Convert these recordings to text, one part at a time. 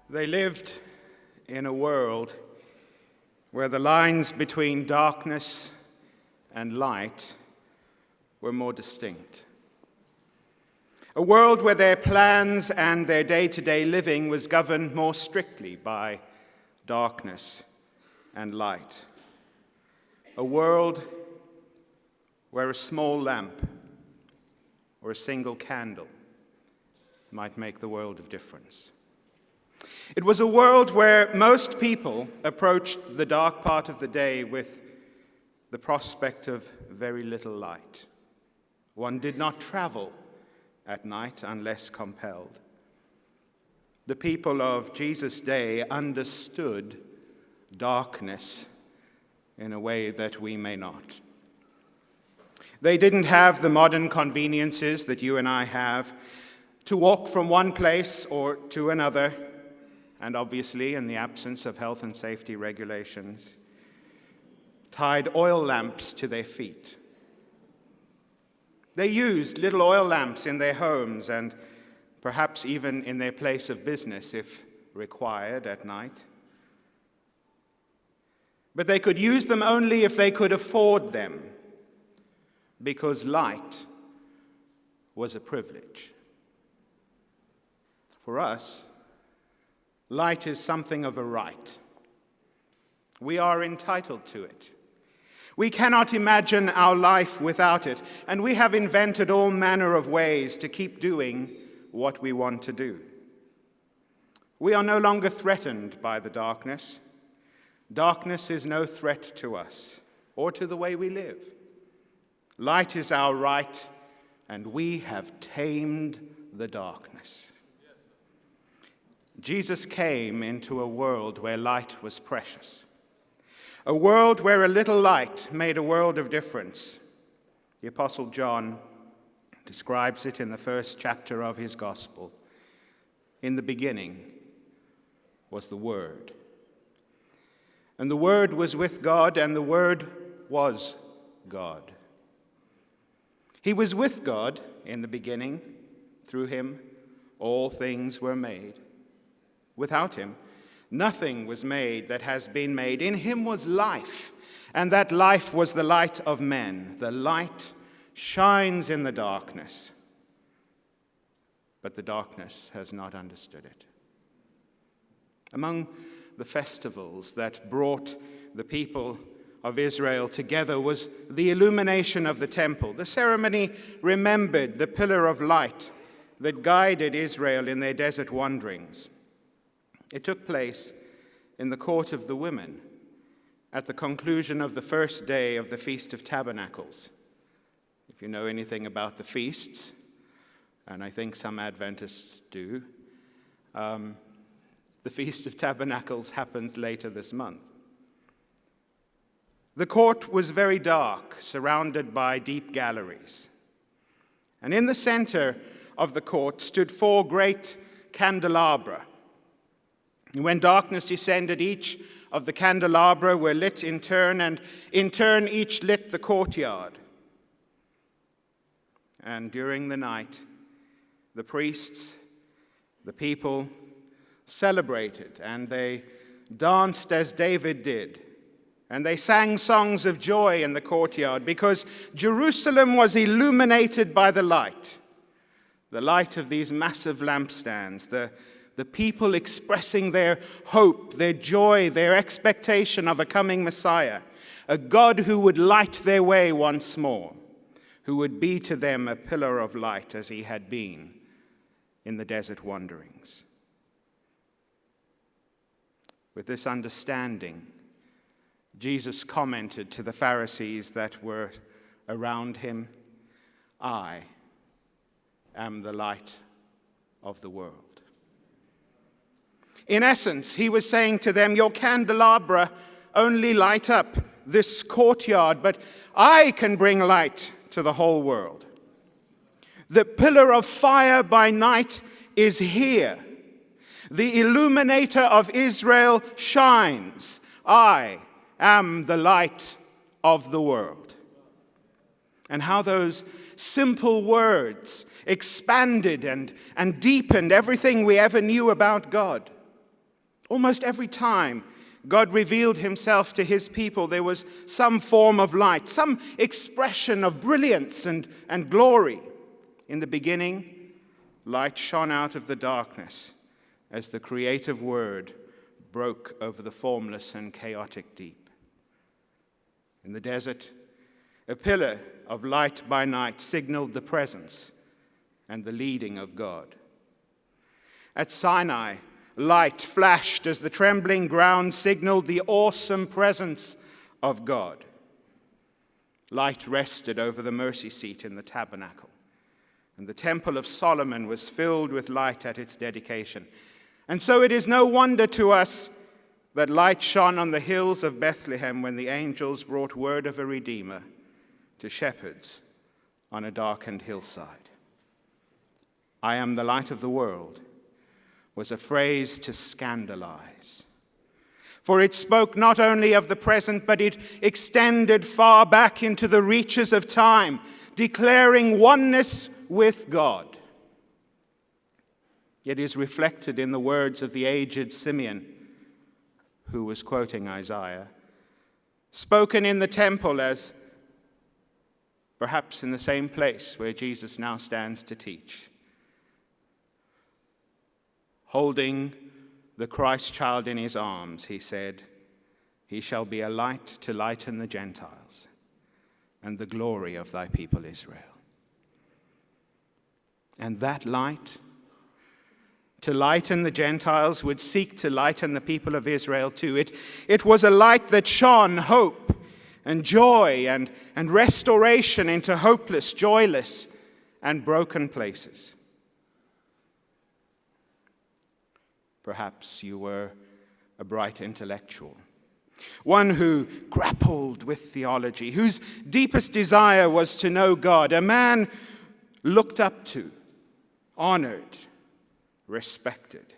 They lived in a world where the lines between darkness and light were more distinct. A world where their plans and their day-to-day living was governed more strictly by darkness and light. A world where a small lamp or a single candle might make the world of difference. It was a world where most people approached the dark part of the day with the prospect of very little light. One did not travel at night unless compelled. The people of Jesus' day understood darkness in a way that we may not. They didn't have the modern conveniences that you and I have to walk from one place or to another, and obviously, in the absence of health and safety regulations, tied oil lamps to their feet. They used little oil lamps in their homes and perhaps even in their place of business if required at night. But they could use them only if they could afford them, because light was a privilege. For us, light is something of a right. We are entitled to it. We cannot imagine our life without it, and we have invented all manner of ways to keep doing what we want to do. We are no longer threatened by the darkness. Darkness is no threat to us or to the way we live. Light is our right, and we have tamed the darkness. Jesus came into a world where light was precious, a world where a little light made a world of difference. The Apostle John describes it in the first chapter of his gospel. In the beginning was the Word, and the Word was with God, and the Word was God. He was with God in the beginning. Through him, all things were made. Without him, nothing was made that has been made. In him was life, and that life was the light of men. The light shines in the darkness, but the darkness has not understood it. Among the festivals that brought the people of Israel together was the illumination of the temple. The ceremony remembered the pillar of light that guided Israel in their desert wanderings. It took place in the court of the women at the conclusion of the first day of the Feast of Tabernacles. If you know anything about the feasts, and I think some Adventists do, the Feast of Tabernacles happens later this month. The court was very dark, surrounded by deep galleries. And in the center of the court stood 4 great candelabra. And when darkness descended, each of the candelabra were lit in turn, and in turn each lit the courtyard. And during the night, the priests, the people, celebrated, and they danced as David did. And they sang songs of joy in the courtyard because Jerusalem was illuminated by the light of these massive lampstands, the people expressing their hope, their joy, their expectation of a coming Messiah, a God who would light their way once more, who would be to them a pillar of light as he had been in the desert wanderings. With this understanding, Jesus commented to the Pharisees that were around him, "I am the light of the world." In essence, he was saying to them, your candelabra only light up this courtyard, but I can bring light to the whole world. The pillar of fire by night is here. The illuminator of Israel shines. I am the light of the world. And how those simple words expanded and deepened everything we ever knew about God. Almost every time God revealed himself to his people, there was some form of light, some expression of brilliance and glory. In the beginning, light shone out of the darkness as the creative word broke over the formless and chaotic deep. In the desert, a pillar of light by night signaled the presence and the leading of God. At Sinai, light flashed as the trembling ground signaled the awesome presence of God. Light rested over the mercy seat in the tabernacle, and the temple of Solomon was filled with light at its dedication. And so it is no wonder to us that light shone on the hills of Bethlehem when the angels brought word of a Redeemer to shepherds on a darkened hillside. "I am the light of the world" was a phrase to scandalize. For it spoke not only of the present, but it extended far back into the reaches of time, declaring oneness with God. It is reflected in the words of the aged Simeon, who was quoting Isaiah, spoken in the temple as perhaps in the same place where Jesus now stands to teach. Holding the Christ child in his arms, he said, "He shall be a light to lighten the Gentiles and the glory of thy people Israel." And that light, to lighten the Gentiles, would seek to lighten the people of Israel too. It was a light that shone hope and joy and restoration into hopeless, joyless, and broken places. Perhaps you were a bright intellectual, one who grappled with theology, whose deepest desire was to know God, a man looked up to, honored, respected,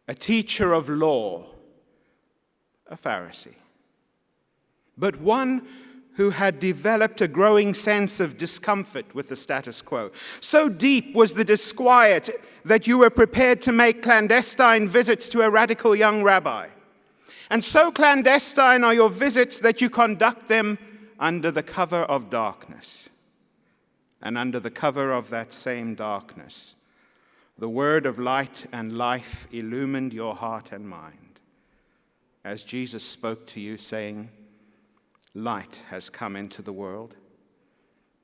a teacher of law, a Pharisee, but one who had developed a growing sense of discomfort with the status quo. So deep was the disquiet that you were prepared to make clandestine visits to a radical young rabbi. And so clandestine are your visits that you conduct them under the cover of darkness. And under the cover of that same darkness, the word of light and life illumined your heart and mind, as Jesus spoke to you, saying, "Light has come into the world,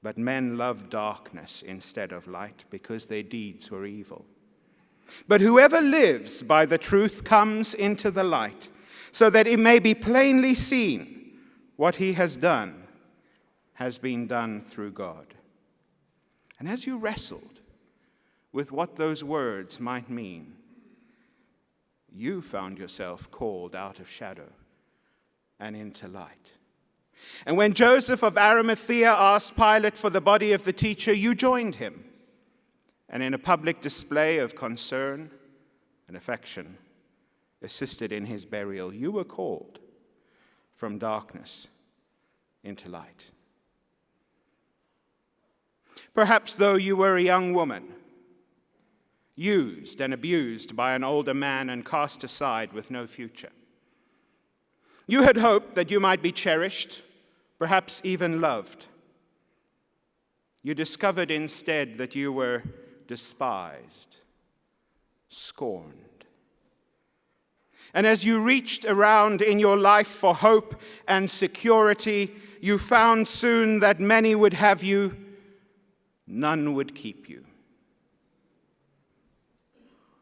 but men loved darkness instead of light because their deeds were evil. But whoever lives by the truth comes into the light, so that it may be plainly seen what he has done has been done through God." And as you wrestled with what those words might mean, you found yourself called out of shadow and into light. And when Joseph of Arimathea asked Pilate for the body of the teacher, you joined him. And in a public display of concern and affection, assisted in his burial. You were called from darkness into light. Perhaps though you were a young woman, used and abused by an older man and cast aside with no future. You had hoped that you might be cherished, perhaps even loved. You discovered instead that you were despised, scorned. And as you reached around in your life for hope and security, you found soon that many would have you, none would keep you.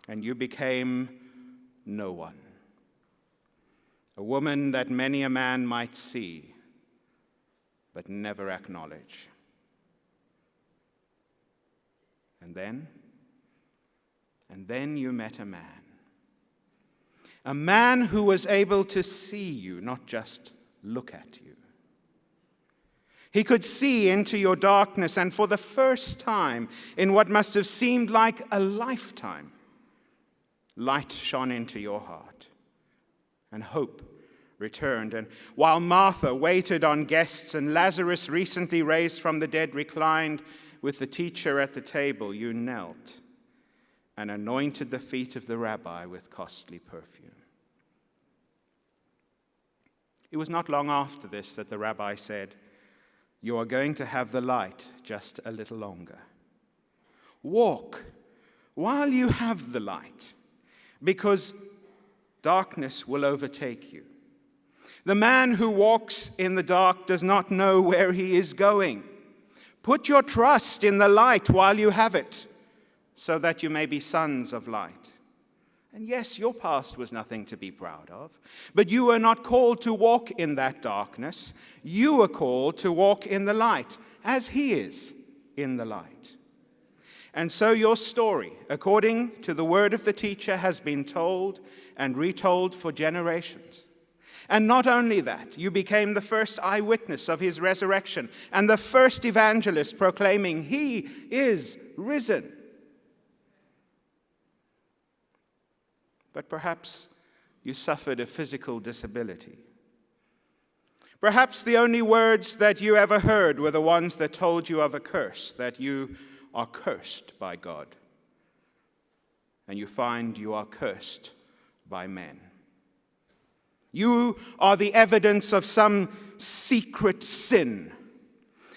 And you became no one. A woman that many a man might see, but never acknowledge. And then you met a man who was able to see you, not just look at you. He could see into your darkness, and for the first time in what must have seemed like a lifetime, light shone into your heart, and hope returned. And while Martha waited on guests and Lazarus, recently raised from the dead, reclined with the teacher at the table, you knelt and anointed the feet of the rabbi with costly perfume. It was not long after this that the rabbi said, "You are going to have the light just a little longer. Walk while you have the light, because darkness will overtake you. The man who walks in the dark does not know where he is going. Put your trust in the light while you have it, so that you may be sons of light. And yes, your past was nothing to be proud of, but you were not called to walk in that darkness. You were called to walk in the light, as he is in the light. And so your story, according to the word of the teacher, has been told and retold for generations. And not only that, you became the first eyewitness of his resurrection and the first evangelist proclaiming, 'He is risen.' But perhaps you suffered a physical disability. Perhaps the only words that you ever heard were the ones that told you of a curse, that you are cursed by God. And you find you are cursed by men. You are the evidence of some secret sin.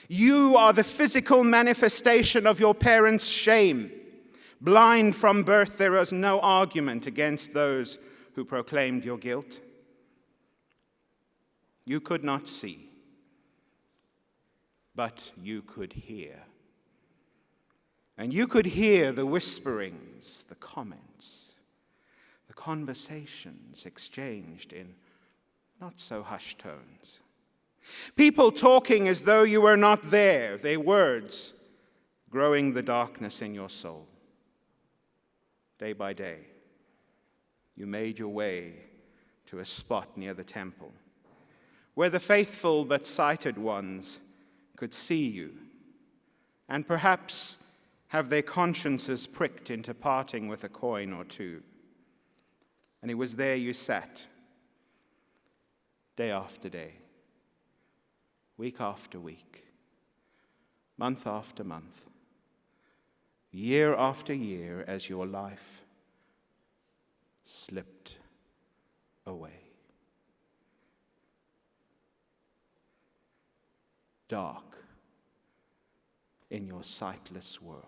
You are the physical manifestation of your parents' shame. Blind from birth, there is no argument against those who proclaimed your guilt. You could not see, but you could hear. And you could hear the whisperings, the comments, the conversations exchanged in not so hushed tones. People talking as though you were not there, their words growing the darkness in your soul. Day by day, you made your way to a spot near the temple where the faithful but sighted ones could see you and perhaps have their consciences pricked into parting with a coin or two. And it was there you sat, day after day, week after week, month after month, year after year, as your life slipped away. Dark in your sightless world.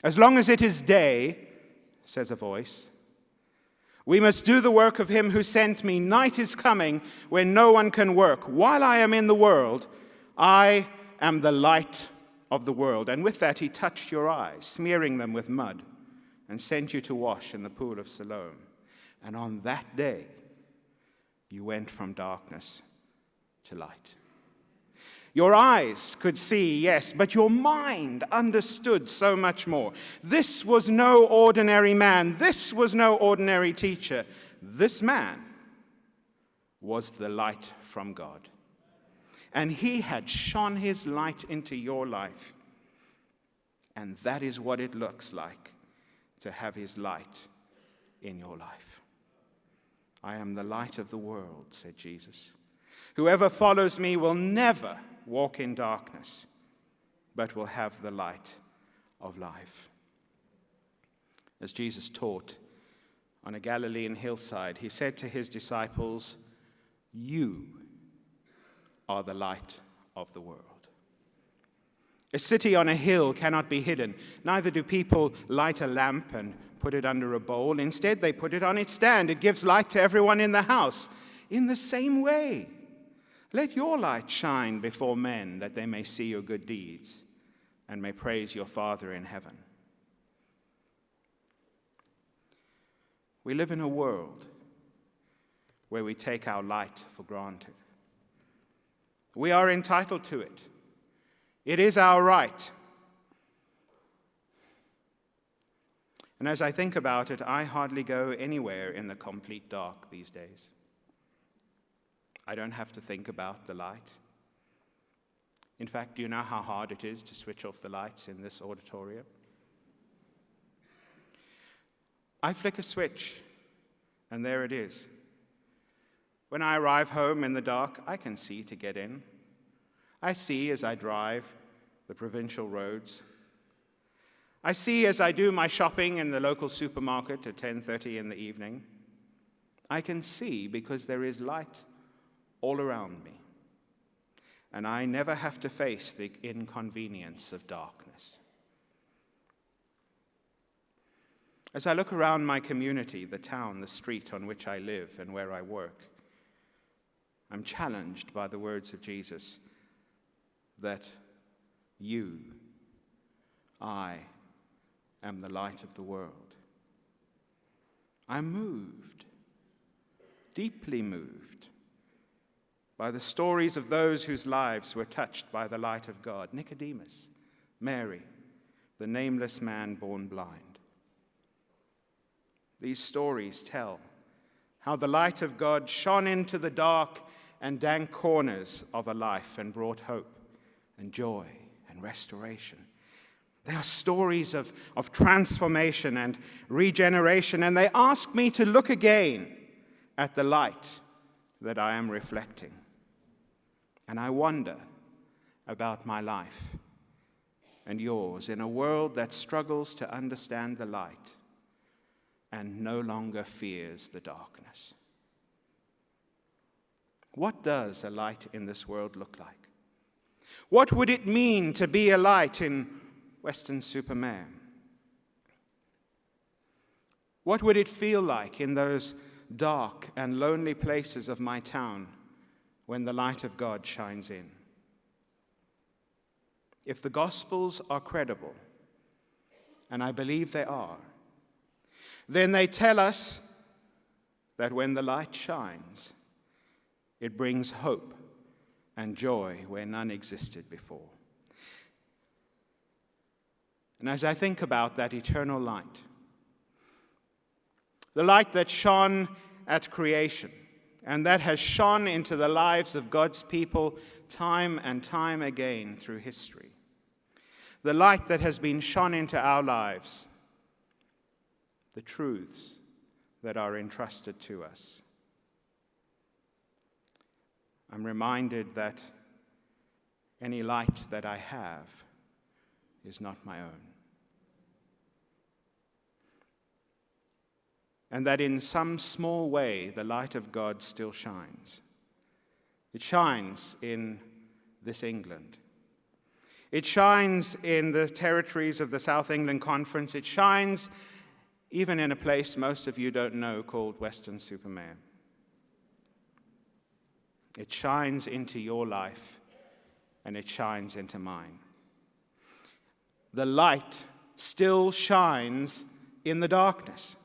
As long as it is day, says a voice, we must do the work of him who sent me. Night is coming when no one can work. While I am in the world, I am the light of the world. And with that he touched your eyes, smearing them with mud, and sent you to wash in the pool of Siloam. And on that day, you went from darkness to light. Your eyes could see, yes, but your mind understood so much more. This was no ordinary man. This was no ordinary teacher. This man was the light from God. And he had shone his light into your life. And that is what it looks like to have his light in your life. I am the light of the world, said Jesus. Whoever follows me will never walk in darkness, but will have the light of life. As Jesus taught on a Galilean hillside, he said to his disciples, "You are the light of the world." A city on a hill cannot be hidden. Neither do people light a lamp and put it under a bowl. Instead, they put it on its stand. It gives light to everyone in the house. In the same way, let your light shine before men, that they may see your good deeds and may praise your Father in heaven. We live in a world where we take our light for granted. We are entitled to it. It is our right. And as I think about it, I hardly go anywhere in the complete dark these days. I don't have to think about the light. In fact, do you know how hard it is to switch off the lights in this auditorium? I flick a switch, and there it is. When I arrive home in the dark, I can see to get in. I see as I drive the provincial roads. I see as I do my shopping in the local supermarket at 10:30 in the evening, I can see because there is light all around me, and I never have to face the inconvenience of darkness. As I look around my community, the town, the street on which I live and where I work, I'm challenged by the words of Jesus that I am the light of the world. I'm moved, deeply moved, by the stories of those whose lives were touched by the light of God. Nicodemus, Mary, the nameless man born blind. These stories tell how the light of God shone into the dark and dank corners of a life and brought hope and joy and restoration. They are stories of transformation and regeneration, and they ask me to look again at the light that I am reflecting. And I wonder about my life and yours in a world that struggles to understand the light and no longer fears the darkness. What does a light in this world look like? What would it mean to be a light in Weston-super-Mare? What would it feel like in those dark and lonely places of my town when the light of God shines in? If the Gospels are credible, and I believe they are, then they tell us that when the light shines, it brings hope and joy where none existed before. And as I think about that eternal light, the light that shone at creation and that has shone into the lives of God's people time and time again through history, the light that has been shone into our lives, the truths that are entrusted to us. I'm reminded that any light that I have is not my own. And that in some small way, the light of God still shines. It shines in this England. It shines in the territories of the South England Conference. It shines even in a place most of you don't know called Weston-super-Mare. It shines into your life, and it shines into mine. The light still shines in the darkness.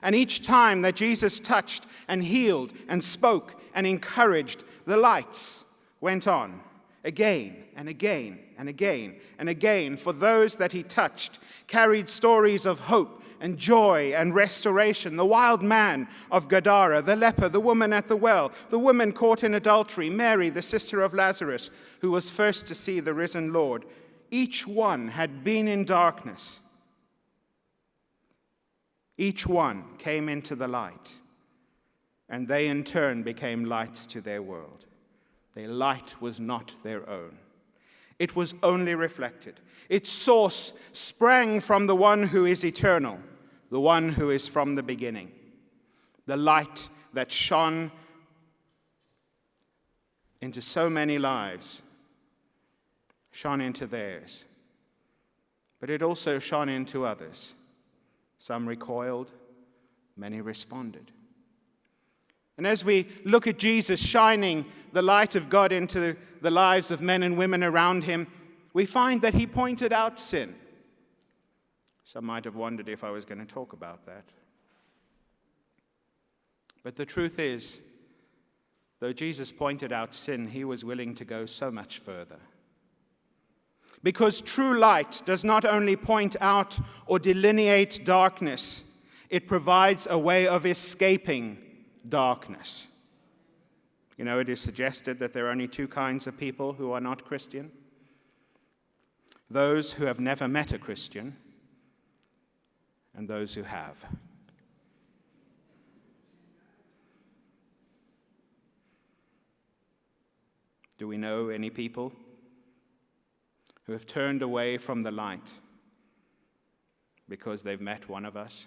And each time that Jesus touched and healed and spoke and encouraged, the lights went on again and again and again and again, for those that he touched carried stories of hope and joy and restoration. The wild man of Gadara, the leper, the woman at the well, the woman caught in adultery, Mary, the sister of Lazarus, who was first to see the risen Lord. Each one had been in darkness. Each one came into the light, and they in turn became lights to their world. Their light was not their own. It was only reflected. Its source sprang from the one who is eternal, the one who is from the beginning. The light that shone into so many lives shone into theirs, but it also shone into others. Some recoiled, many responded. And as we look at Jesus shining the light of God into the lives of men and women around him, we find that he pointed out sin. Some might have wondered if I was going to talk about that. But the truth is, though Jesus pointed out sin, he was willing to go so much further. Because true light does not only point out or delineate darkness, it provides a way of escaping darkness. You know, it is suggested that there are only two kinds of people who are not Christian. Those who have never met a Christian, and those who have. Do we know any people who have turned away from the light because they've met one of us.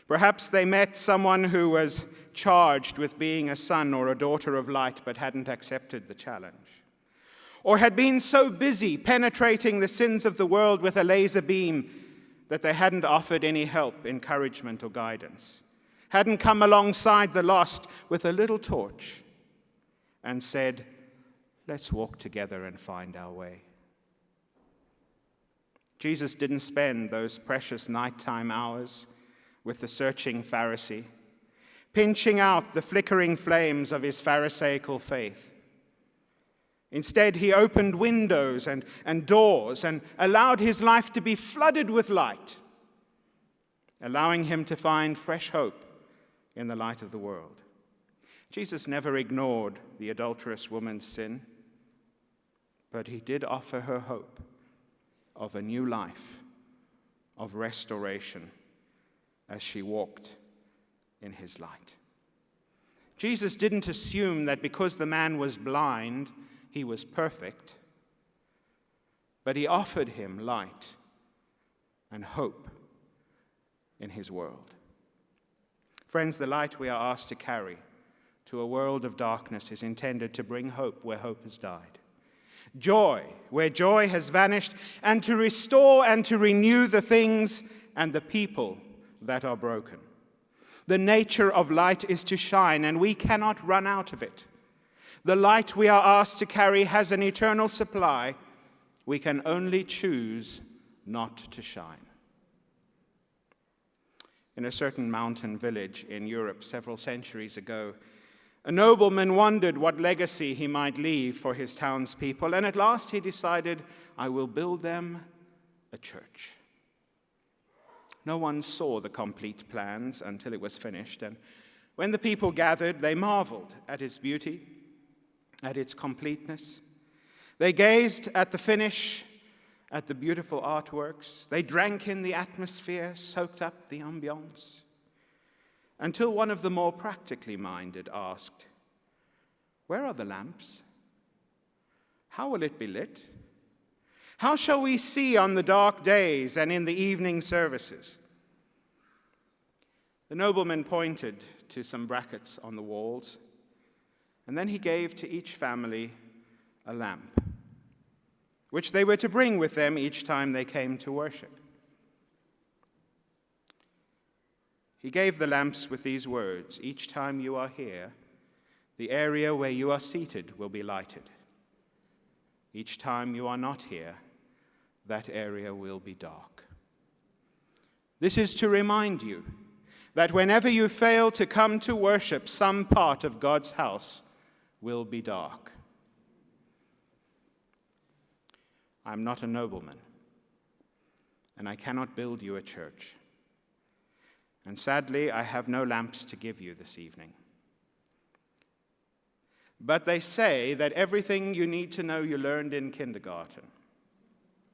Perhaps they met someone who was charged with being a son or a daughter of light but hadn't accepted the challenge, or had been so busy penetrating the sins of the world with a laser beam that they hadn't offered any help, encouragement, or guidance, hadn't come alongside the lost with a little torch and said, "Let's walk together and find our way." Jesus didn't spend those precious nighttime hours with the searching Pharisee, pinching out the flickering flames of his Pharisaical faith. Instead, he opened windows and doors and allowed his life to be flooded with light, allowing him to find fresh hope in the light of the world. Jesus never ignored the adulterous woman's sin, but he did offer her hope of a new life, of restoration, as she walked in his light. Jesus didn't assume that because the man was blind, he was perfect, but he offered him light and hope in his world. Friends, the light we are asked to carry to a world of darkness is intended to bring hope where hope has died, joy where joy has vanished, and to restore and to renew the things and the people that are broken. The nature of light is to shine, and we cannot run out of it. The light we are asked to carry has an eternal supply. We can only choose not to shine. In a certain mountain village in Europe several centuries ago, a nobleman wondered what legacy he might leave for his townspeople, and at last he decided, "I will build them a church." No one saw the complete plans until it was finished, and when the people gathered, they marveled at its beauty, at its completeness. They gazed at the finish, at the beautiful artworks. They drank in the atmosphere, soaked up the ambiance, until one of the more practically minded asked, "Where are the lamps? How will it be lit? How shall we see on the dark days and in the evening services?" The nobleman pointed to some brackets on the walls, and then he gave to each family a lamp, which they were to bring with them each time they came to worship. He gave the lamps with these words, "Each time you are here, the area where you are seated will be lighted. Each time you are not here, that area will be dark." This is to remind you that whenever you fail to come to worship, some part of God's house will be dark. I am not a nobleman, and I cannot build you a church. And sadly, I have no lamps to give you this evening. But they say that everything you need to know you learned in kindergarten.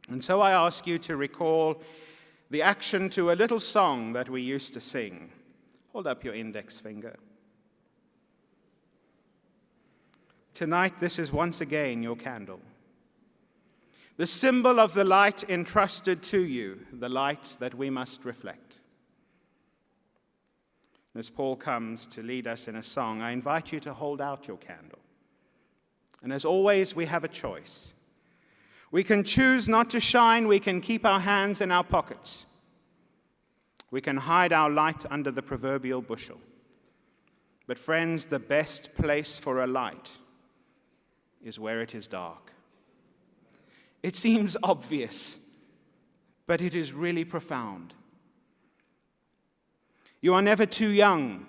And so I ask you to recall the action to a little song that we used to sing. Hold up your index finger. Tonight, this is once again your candle, the symbol of the light entrusted to you, the light that we must reflect. As Paul comes to lead us in a song, I invite you to hold out your candle. And as always, we have a choice. We can choose not to shine. We can keep our hands in our pockets. We can hide our light under the proverbial bushel. But friends, the best place for a light is where it is dark. It seems obvious, but it is really profound. You are never too young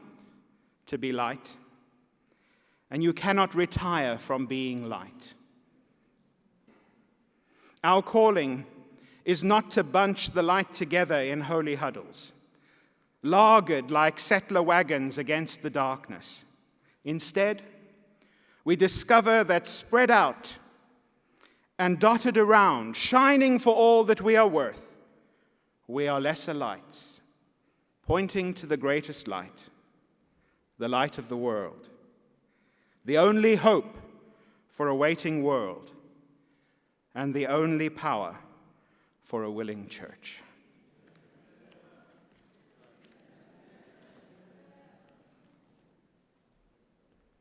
to be light, and you cannot retire from being light. Our calling is not to bunch the light together in holy huddles, lagered like settler wagons against the darkness. Instead, we discover that spread out and dotted around, shining for all that we are worth, we are lesser lights, pointing to the greatest light, the light of the world, the only hope for a waiting world, and the only power for a willing church.